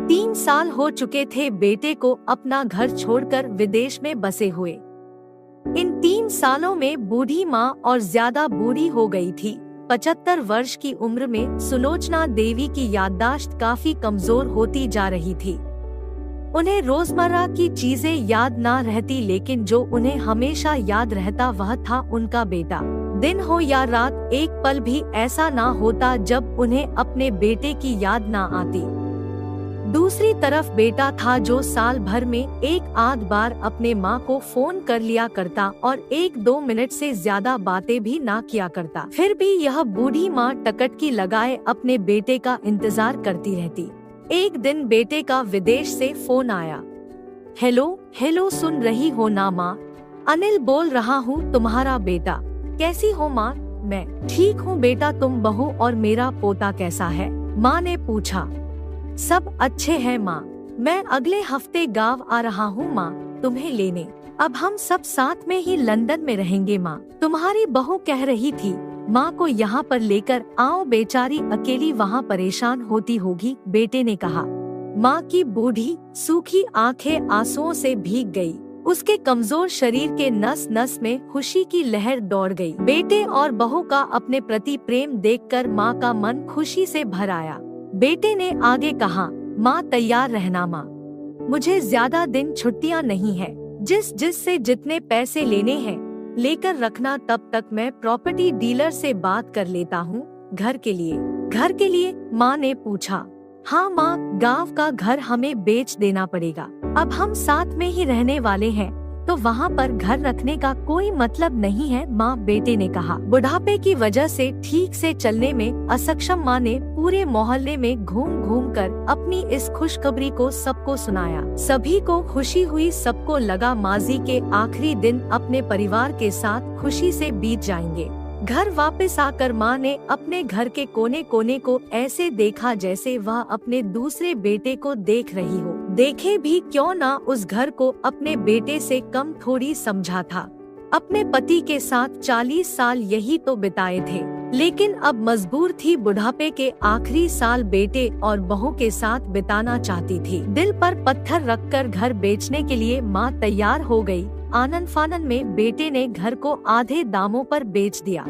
3 साल हो चुके थे बेटे को अपना घर छोड़कर विदेश में बसे हुए। इन 3 सालों में बूढ़ी माँ और ज्यादा बूढ़ी हो गई थी। 75 वर्ष की उम्र में सुलोचना देवी की याददाश्त काफी कमजोर होती जा रही थी। उन्हें रोजमर्रा की चीजें याद ना रहती, लेकिन जो उन्हें हमेशा याद रहता वह था उनका बेटा। दिन हो या रात, एक पल भी ऐसा ना होता जब उन्हें अपने बेटे की याद ना आती। दूसरी तरफ बेटा था जो साल भर में एक आध बार अपने माँ को फोन कर लिया करता और 1-2 मिनट से ज्यादा बातें भी ना किया करता। फिर भी यह बूढ़ी माँ टकटकी लगाए अपने बेटे का इंतजार करती रहती। एक दिन बेटे का विदेश से फोन आया। हेलो, सुन रही हो ना माँ? अनिल बोल रहा हूँ, तुम्हारा बेटा। कैसी हो माँ? मैं ठीक हूँ बेटा, तुम बहू और मेरा पोता कैसा है? माँ ने पूछा। सब अच्छे हैं माँ, मैं अगले हफ्ते गाँव आ रहा हूँ माँ तुम्हें लेने। अब हम सब साथ में ही लंदन में रहेंगे माँ। तुम्हारी बहू कह रही थी माँ को यहाँ पर लेकर आओ, बेचारी अकेली वहाँ परेशान होती होगी, बेटे ने कहा। माँ की बूढ़ी सूखी आंखें आंसुओं से भीग गई। उसके कमजोर शरीर के नस नस में खुशी की लहर दौड़ गई। बेटे और बहू का अपने प्रति प्रेम देखकर माँ का मन खुशी से भर आया। बेटे ने आगे कहा, माँ तैयार रहना माँ, मुझे ज्यादा दिन छुट्टियाँ नहीं है। जिस से जितने पैसे लेने हैं लेकर रखना, तब तक मैं प्रॉपर्टी डीलर से बात कर लेता हूँ। घर के लिए माँ ने पूछा। हाँ माँ, गांव का घर हमें बेच देना पड़ेगा। अब हम साथ में ही रहने वाले हैं तो वहाँ पर घर रखने का कोई मतलब नहीं है माँ, बेटे ने कहा। बुढ़ापे की वजह से ठीक से चलने में असक्षम माँ ने पूरे मोहल्ले में घूम घूम कर अपनी इस खुशखबरी को सबको सुनाया। सभी को खुशी हुई, सबको लगा माजी के आखिरी दिन अपने परिवार के साथ खुशी से बीत जाएंगे। घर वापस आकर माँ ने अपने घर के कोने कोने को ऐसे देखा जैसे वह अपने दूसरे बेटे को देख रही हो। देखे भी क्यों ना, उस घर को अपने बेटे से कम थोड़ी समझा था। अपने पति के साथ 40 साल यही तो बिताए थे, लेकिन अब मजबूर थी बुढ़ापे के आखिरी साल बेटे और बहू के साथ बिताना चाहती थी। दिल पर पत्थर रखकर घर बेचने के लिए माँ तैयार हो गई। आनन फानन में बेटे ने घर को आधे दामों पर बेच दिया।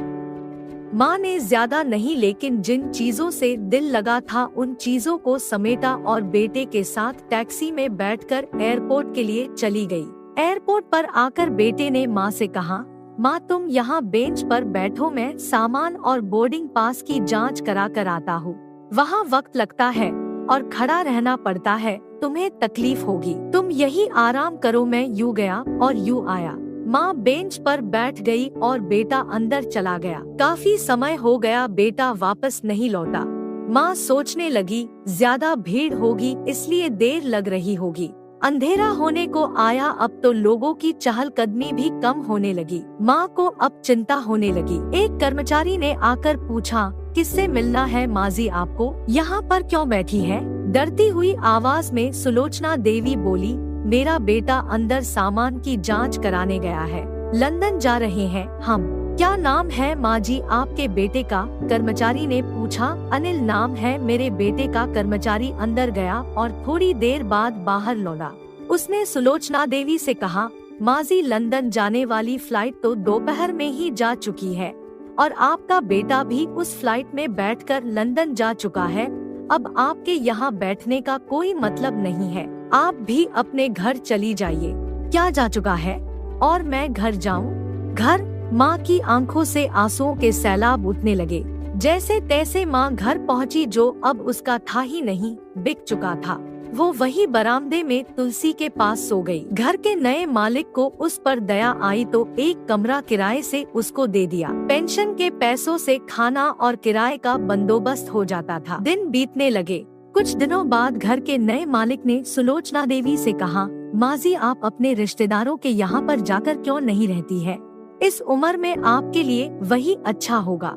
माँ ने ज्यादा नहीं, लेकिन जिन चीजों से दिल लगा था उन चीजों को समेटा और बेटे के साथ टैक्सी में बैठकर एयरपोर्ट के लिए चली गई। एयरपोर्ट पर आकर बेटे ने माँ से कहा, माँ तुम यहाँ बेंच पर बैठो, मैं सामान और बोर्डिंग पास की जांच करा कर आता हूँ। वहाँ वक्त लगता है और खड़ा रहना पड़ता है, तुम्हें तकलीफ होगी, तुम यही आराम करो। मैं यूँ गया और यूँ आया। माँ बेंच पर बैठ गई और बेटा अंदर चला गया। काफी समय हो गया, बेटा वापस नहीं लौटा। माँ सोचने लगी ज्यादा भीड़ होगी इसलिए देर लग रही होगी। अंधेरा होने को आया, अब तो लोगों की चहलकदमी भी कम होने लगी। माँ को अब चिंता होने लगी। एक कर्मचारी ने आकर पूछा, किससे मिलना है माजी आपको? यहाँ पर क्यों बैठी है? डरती हुई आवाज में सुलोचना देवी बोली, मेरा बेटा अंदर सामान की जांच कराने गया है, लंदन जा रहे हैं हम। क्या नाम है माँ जी आपके बेटे का? कर्मचारी ने पूछा। अनिल नाम है मेरे बेटे का। कर्मचारी अंदर गया और थोड़ी देर बाद बाहर लौटा। उसने सुलोचना देवी से कहा, माँ जी लंदन जाने वाली फ्लाइट तो दोपहर में ही जा चुकी है और आपका बेटा भी उस फ्लाइट में बैठकर लंदन जा चुका है। अब आपके यहाँ बैठने का कोई मतलब नहीं है, आप भी अपने घर चली जाइए। क्या जा चुका है और मैं घर जाऊँ? घर? माँ की आंखों से आंसुओं के सैलाब उठने लगे। जैसे तैसे माँ घर पहुँची, जो अब उसका था ही नहीं, बिक चुका था। वो वही बरामदे में तुलसी के पास सो गई। घर के नए मालिक को उस पर दया आई तो एक कमरा किराए से उसको दे दिया। पेंशन के पैसों से खाना और किराए का बंदोबस्त हो जाता था। दिन बीतने लगे। कुछ दिनों बाद घर के नए मालिक ने सुलोचना देवी से कहा, माँ जी आप अपने रिश्तेदारों के यहाँ पर जाकर क्यों नहीं रहती है? इस उम्र में आपके लिए वही अच्छा होगा।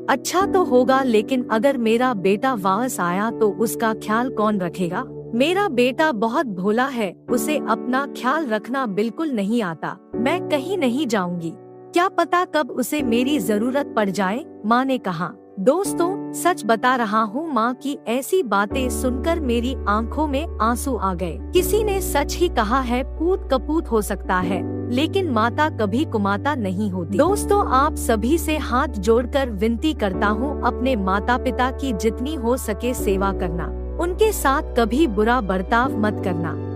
अच्छा तो होगा, लेकिन अगर मेरा बेटा वापस आया तो उसका ख्याल कौन रखेगा? मेरा बेटा बहुत भोला है, उसे अपना ख्याल रखना बिल्कुल नहीं आता। मैं कहीं नहीं जाऊंगी, क्या पता कब उसे मेरी जरूरत पड़ जाए। माँ ने कहा। दोस्तों, सच बता रहा हूँ, माँ की ऐसी बातें सुनकर मेरी आंखों में आंसू आ गए। किसी ने सच ही कहा है, पूत कपूत हो सकता है, लेकिन माता कभी कुमाता नहीं होती। दोस्तों, आप सभी से हाथ जोड़कर विनती करता हूँ, अपने माता पिता की जितनी हो सके सेवा करना, उनके साथ कभी बुरा बर्ताव मत करना।